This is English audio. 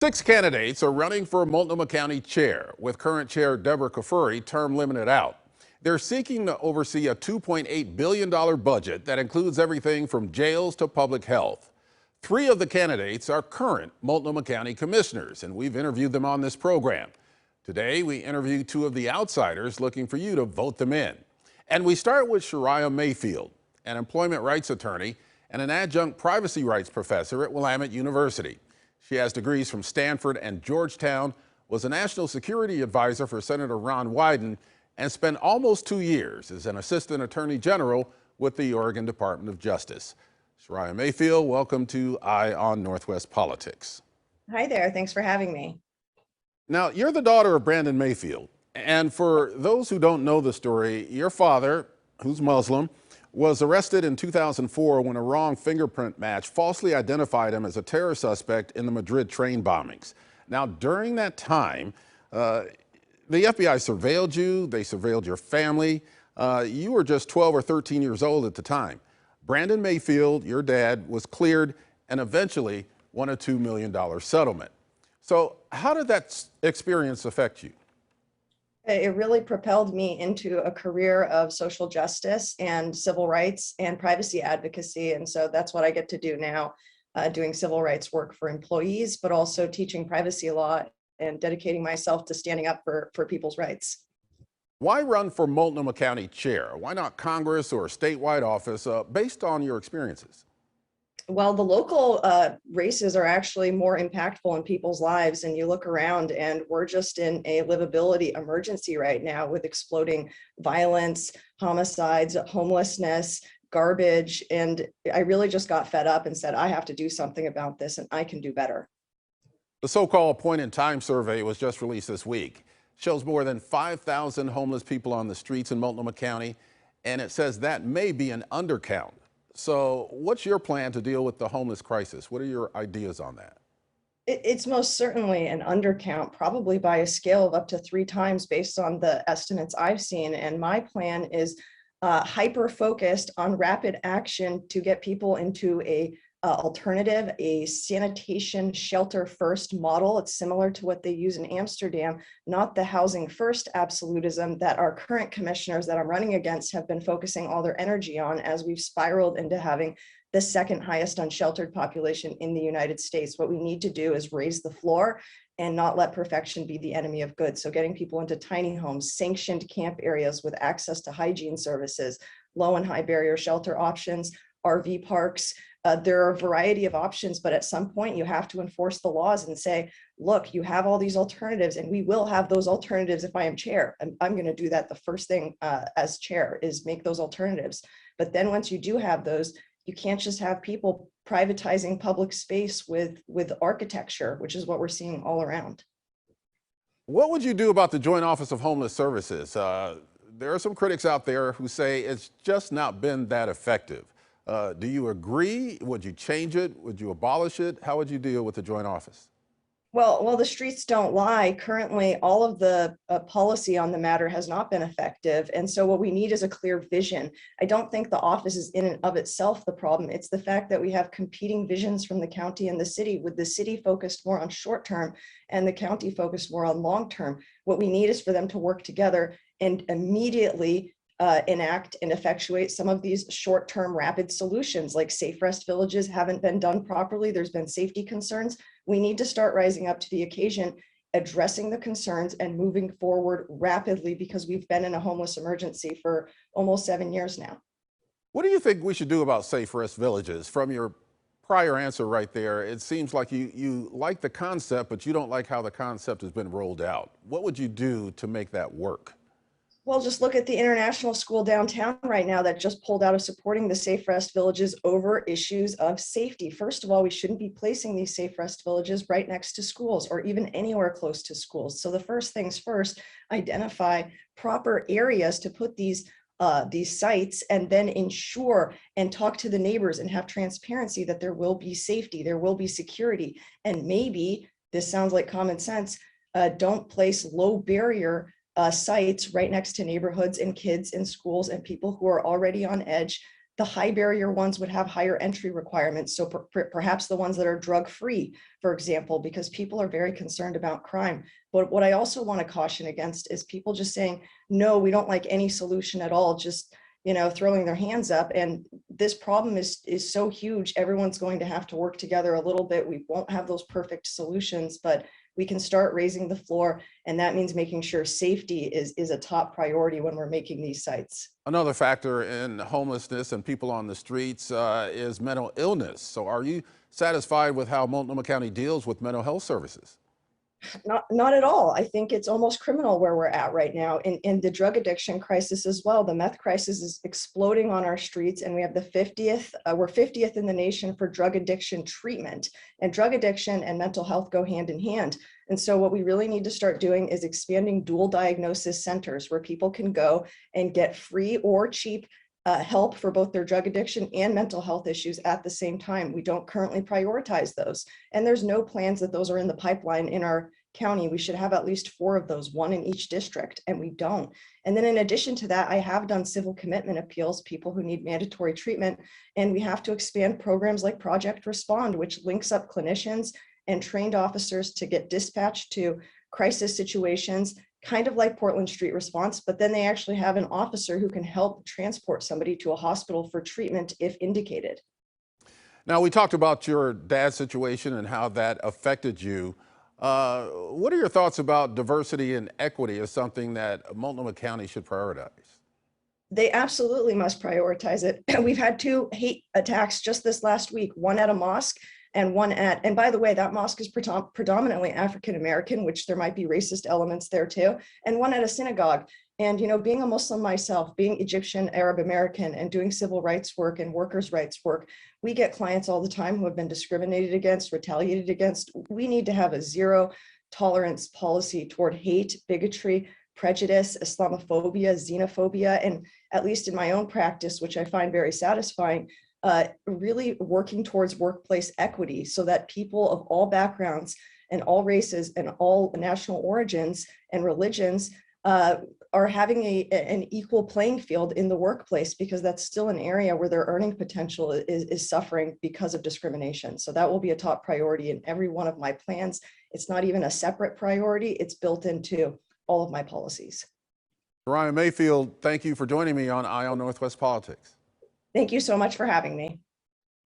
6 candidates are running for Multnomah County Chair, with current Chair Deborah Kafuri term limited out. They're seeking to oversee a $2.8 billion budget that includes everything from jails to public health. 3 of the candidates are current Multnomah County commissioners, and we've interviewed them on this program. Today, we interview 2 of the outsiders looking for you to vote them in. And we start with Sharia Mayfield, an employment rights attorney and an adjunct privacy rights professor at Willamette University. She has degrees from Stanford and Georgetown, was a national security advisor for Senator Ron Wyden, and spent almost 2 years as an assistant attorney general with the Oregon Department of Justice. Sharia Mayfield, welcome to Eye on Northwest Politics. Hi there, thanks for having me. Now, you're the daughter of Brandon Mayfield, and for those who don't know the story, your father, who's Muslim, was arrested in 2004 when a wrong fingerprint match falsely identified him as a terror suspect in the Madrid train bombings. Now, during that time, the FBI surveilled you, they surveilled your family. You were just 12 or 13 years old at the time. Brandon Mayfield, your dad, was cleared and eventually won a $2 million settlement. So how did that experience affect you? It really propelled me into a career of social justice and civil rights and privacy advocacy. And so that's what I get to do now, doing civil rights work for employees, but also teaching privacy law and dedicating myself to standing up for people's rights. Why run for Multnomah County Chair? Why not Congress or a statewide office based on your experiences? Well, the local races are actually more impactful in people's lives, and you look around and we're just in a livability emergency right now with exploding violence, homicides, homelessness, garbage, and I really just got fed up and said, I have to do something about this and I can do better. The so-called point in time survey was just released this week. Shows more than 5,000 homeless people on the streets in Multnomah County, and it says that may be an undercount. So what's your plan to deal with the homeless crisis? What are your ideas on that? It's most certainly an undercount, probably by a scale of up to 3 times based on the estimates I've seen. And my plan is hyper-focused on rapid action to get people into a alternative, a sanitation shelter first model. It's similar to what they use in Amsterdam, not the housing first absolutism that our current commissioners that I'm running against have been focusing all their energy on, as we've spiraled into having the second highest unsheltered population in the United States. What we need to do is raise the floor and not let perfection be the enemy of good. So getting people into tiny homes, sanctioned camp areas with access to hygiene services, low and high barrier shelter options, RV parks. There are a variety of options, but at some point you have to enforce the laws and say, look, you have all these alternatives and we will have those alternatives if I am chair. I'm going to do that. The first thing as chair is make those alternatives. But then once you do have those, you can't just have people privatizing public space with architecture, which is what we're seeing all around. What would you do about the Joint Office of Homeless Services? There are some critics out there who say it's just not been that effective. Do you agree? Would you change it? Would you abolish it? How would you deal with the joint office? Well, the streets don't lie. Currently, all of the policy on the matter has not been effective. And so what we need is a clear vision. I don't think the office is in and of itself the problem. It's the fact that we have competing visions from the county and the city, with the city focused more on short term and the county focused more on long term. What we need is for them to work together and immediately enact and effectuate some of these short-term rapid solutions, like safe rest villages haven't been done properly. There's been safety concerns. We need to start rising up to the occasion, addressing the concerns and moving forward rapidly, because we've been in a homeless emergency for almost 7 years now. What do you think we should do about safe rest villages? From your prior answer right there, it seems like you like the concept, but you don't like how the concept has been rolled out. What would you do to make that work? Well, just look at the international school downtown right now that just pulled out of supporting the safe rest villages over issues of safety. First of all, we shouldn't be placing these safe rest villages right next to schools or even anywhere close to schools. So the first things first, identify proper areas to put these sites, and then ensure and talk to the neighbors and have transparency that there will be safety, there will be security. And maybe, this sounds like common sense, don't place low barrier sites right next to neighborhoods and kids and schools and people who are already on edge The high barrier ones would have higher entry requirements. So perhaps the ones that are drug free, for example, because people are very concerned about crime. But what I also want to caution against is people just saying, no, we don't like any solution at all, just throwing their hands up. And this problem is so huge, everyone's going to have to work together a little bit. We won't have those perfect solutions, but we can start raising the floor. And that means making sure safety is a top priority when we're making these sites. Another factor in homelessness and people on the streets is mental illness. So are you satisfied with how Multnomah County deals with mental health services? Not at all. I think it's almost criminal where we're at right now in the drug addiction crisis as well. The meth crisis is exploding on our streets, and we have the 50th, we're 50th in the nation for drug addiction treatment, and drug addiction and mental health go hand in hand. And so what we really need to start doing is expanding dual diagnosis centers where people can go and get free or cheap help for both their drug addiction and mental health issues at the same time. We don't currently prioritize those. And there's no plans that those are in the pipeline in our county. We should have at least 4 of those, 1 in each district, and we don't. And then in addition to that, I have done civil commitment appeals, people who need mandatory treatment, and we have to expand programs like Project Respond, which links up clinicians and trained officers to get dispatched to crisis situations, kind of like Portland Street Response, but then they actually have an officer who can help transport somebody to a hospital for treatment if indicated. Now, we talked about your dad's situation and how that affected you. What are your thoughts about diversity and equity as something that Multnomah County should prioritize? They absolutely must prioritize it. We've had 2 hate attacks just this last week, one at a mosque and one and by the way, that mosque is predominantly African-American, which there might be racist elements there too, and one at a synagogue. And, being a Muslim myself, being Egyptian, Arab American, and doing civil rights work and workers' rights work, we get clients all the time who have been discriminated against, retaliated against. We need to have a zero tolerance policy toward hate, bigotry, prejudice, Islamophobia, xenophobia, and at least in my own practice, which I find very satisfying, really working towards workplace equity so that people of all backgrounds and all races and all national origins and religions are having an equal playing field in the workplace, because that's still an area where their earning potential is suffering because of discrimination. So that will be a top priority in every one of my plans. It's not even a separate priority, it's built into all of my policies. Sharia Mayfield, thank you for joining me on Eye on Northwest Politics. Thank you so much for having me.